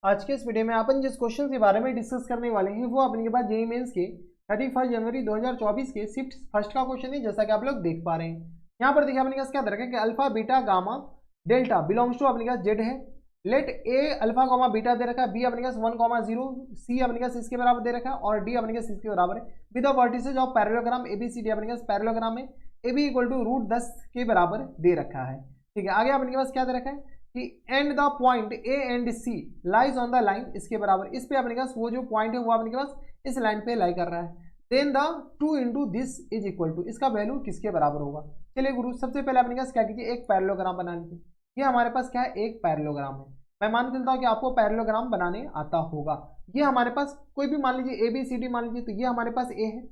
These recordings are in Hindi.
आज के इस वीडियो में अपन जिस क्वेश्चन के बारे में डिस्कस करने वाले हैं वो अपने के पास जेईई मेंस के 31 जनवरी 2024 के शिफ्ट फर्स्ट का क्वेश्चन है, जैसा कि आप लोग देख पा रहे हैं। यहाँ पर देखिए अपने पास क्या दे रखा है कि alpha beta gamma delta belongs to अपने पास जेड है। Let A alpha comma beta दे रखा है, बी अपने पास 1,0, सी अपने पास इसके बराबर दे रखा है और डी अपने पास इसके बराबर है। With the vertices of parallelogram ABCD अपने पास पैरेललोग्राम है, ए बी इक्वल टू √10 के बराबर दे रखा है। ठीक है, आगे अपने पास क्या दे रखा है कि and the point A and C lies on the line, इसके बराबर इस पे अपने पास वो जो पॉइंट है वो अपने पास इस लाइन पे लाई कर रहा है। Then the 2 into this is equal to, इसका वैल्यू किसके बराबर होगा। चलिए गुरु, सबसे पहले अपने पास क्या कीजिए, एक पैरेललोग्राम बना लीजिए। ये हमारे पास क्या है, एक पैरेललोग्राम है। मैं मान के चलता हूँ कि आपको पैरेललोग्राम बनाने आता होगा। ये हमारे पास कोई भी मान लीजिए ए बी सी डी मान लीजिए, तो ये हमारे पास ए है,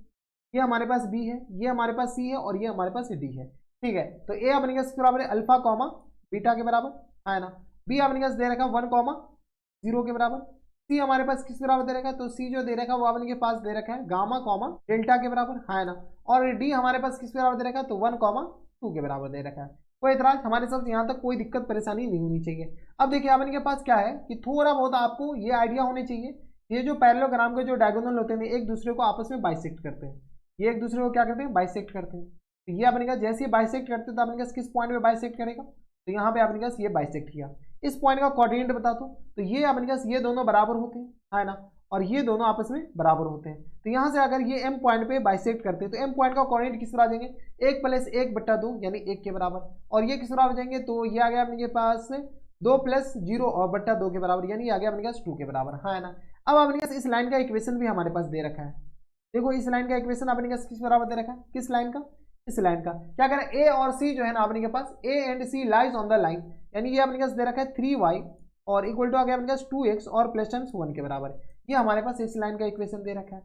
ये हमारे पास बी है, ये हमारे पास सी है और ये हमारे पास डी है। ठीक है, तो ए अपने पास किसके बराबर है, अल्फा कॉमा बीटा के बराबर है ना। बी अपने पास दे रखा 1,0 के बराबर। सी हमारे पास किस बराबर दे रखा है, तो सी जो दे रखा है वो अपने के पास दे रखा है गामा कॉमा डेल्टा के बराबर है ना। और डी हमारे पास किस बराबर दे रखा है, तो 1,2 के बराबर दे रखा है। कोई इतराज हमारे साथ यहाँ तक कोई दिक्कत परेशानी नहीं होनी चाहिए। अब देखिए अपने के पास क्या है कि थोड़ा बहुत आपको ये आइडिया होने चाहिए, ये जो पैरेललोग्राम के जो डायगोनल होते हैं एक दूसरे को आपस में बाइसेक्ट करते हैं। ये एक दूसरे को क्या करते हैं, बाइसेक्ट करते हैं। तो ये अपने का जैसे ही बाइसेक्ट करते हैं तो अपने किस पॉइंट में बाइसेक्ट करेगा, तो यहाँ पे अपने पास ये बाइसेक्ट किया। इस पॉइंट का कोऑर्डिनेट बता दो, तो ये अपने पास ये दोनों बराबर होते हैं है ना, और ये दोनों आपस में बराबर होते हैं। तो यहाँ से अगर ये एम पॉइंट पे बाइसेक्ट करते हैं तो एम पॉइंट का कोऑर्डिनेट किस तरह आ जाएंगे, 1 + 1/2 यानी 1 के बराबर। और ये किस तरह आ जाएंगे, तो ये आ गया अपने पास 2 + 0 और बट्टा 2 के बराबर, यानी आ गया अपने पास 2 के बराबर है ना। अब अपने पास इस लाइन का इक्वेशन भी हमारे पास दे रखा है। देखो इस लाइन का इक्वेशन अपने पास किस बराबर दे रखा है, किस लाइन का, इस लाइन का। क्या करें, ए और सी जो है ना अपने के पास A and C lies on the line, यानी ये अपने पास दे रखा है 3y और इक्वल टू आ गया अपने पास 2x और प्लस टाइम्स 1 के बराबर है। ये हमारे पास इस लाइन का इक्वेशन दे रखा है।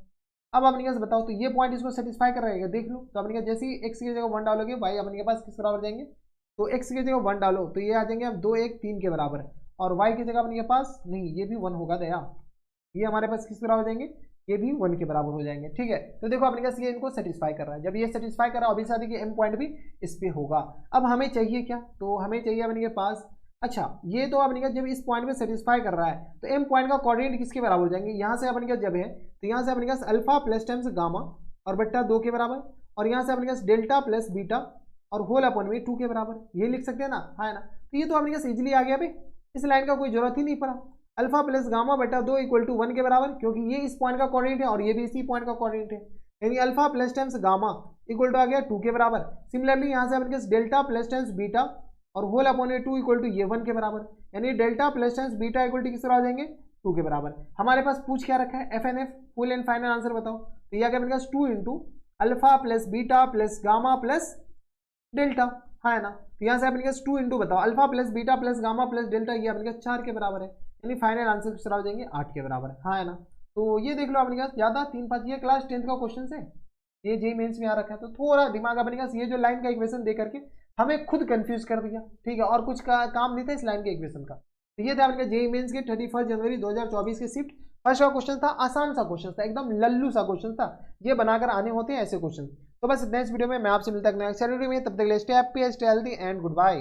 अब अपने पास बताओ, तो ये पॉइंट इसको सेटिस्फाई कर रहेगा, देख लो। तो अपने पास जैसे ही x की जगह 1 डालोगे y अपने के पास किस बराबर जाएंगे, तो x की जगह 1 डालो तो ये आ जाएंगे अब 2 1 3 के बराबर, और y की जगह अपने के पास नहीं, ये भी 1 होगा दया, ये हमारे पास किस बराबर जाएंगे, ये भी 1 के बराबर हो जाएंगे। ठीक है, तो देखो अपने पास ये इनको सेटिस्फाई कर रहा है। जब ये सेटिस्फाई कर रहा है ऑब्वियस है कि एम पॉइंट भी इस पे होगा। अब हमें चाहिए क्या, तो हमें चाहिए अपने के पास, अच्छा ये तो अपने का जब इस पॉइंट में सेटिस्फाई कर रहा है तो एम पॉइंट का कोऑर्डिनेट किसके बराबर हो जाएंगे, यहाँ से अपने का जब है तो यहाँ से अपने पास अल्फा प्लस टाइम्स गामा और बट्टा 2 के बराबर, और यहाँ से अपने पास डेल्टा प्लस बीटा और होल अपॉन में 2 के बराबर, ये लिख सकते हैं ना, है ना। तो ये तो अपने पास इजिली आ गया भाई, इस लाइन का कोई जरूरत ही नहीं पड़ा। अल्फा प्लस गामा बटा 2 इक्वल टू 1 के बराबर, क्योंकि ये इस पॉइंट का कोऑर्डिनेट है और ये भी इसी पॉइंट का कोऑर्डिनेट है, यानी alpha plus times gamma equal to आ गया 2 के बराबर। सिमिलरली यहाँ से अपने पास डेल्टा प्लस टाइम्स बीटा और होल अपॉन 2 इक्वल टू ये 1 के बराबर, यानी delta plus times beta equal to किस तरह आ जाएंगे, 2 के बराबर। हमारे पास पूछ क्या रखा है, F N F full and final answer बताओ। तो ये आ गया अपने पास 2 into alpha plus beta plus gamma plus delta है ना। तो यहाँ से अपने पास 2 इंटू बताओ alpha plus beta plus gamma plus delta, ये अपने पास 4 के बराबर है, यानी फाइनल आंसर किस तरह हो जाएंगे, 8 के बराबर है ना। तो ये देख लो अपने पास ज़्यादा 3 5, ये क्लास 10th का क्वेश्चन है, ये जेईई मेंस में आ रखा है। तो थोड़ा दिमाग अपने पास ये जो लाइन का इक्वेशन दे करके हमें खुद कंफ्यूज कर दिया। ठीक है, और कुछ का काम नहीं था इस लाइन के इक्वेशन का। तो ये था अपने जेईई मेंस के 31 जनवरी 2024 के शिफ्ट फर्स्ट का क्वेश्चन था। आसान सा क्वेश्चन था, एकदम लल्लू सा क्वेश्चन था, ये बनाकर आने होते हैं ऐसे क्वेश्चन। तो बस नेक्स्ट वीडियो में मैं आपसे मिलता हूं नेक्स्ट वीडियो में, तब तक के लिए stay happy, stay healthy and good bye.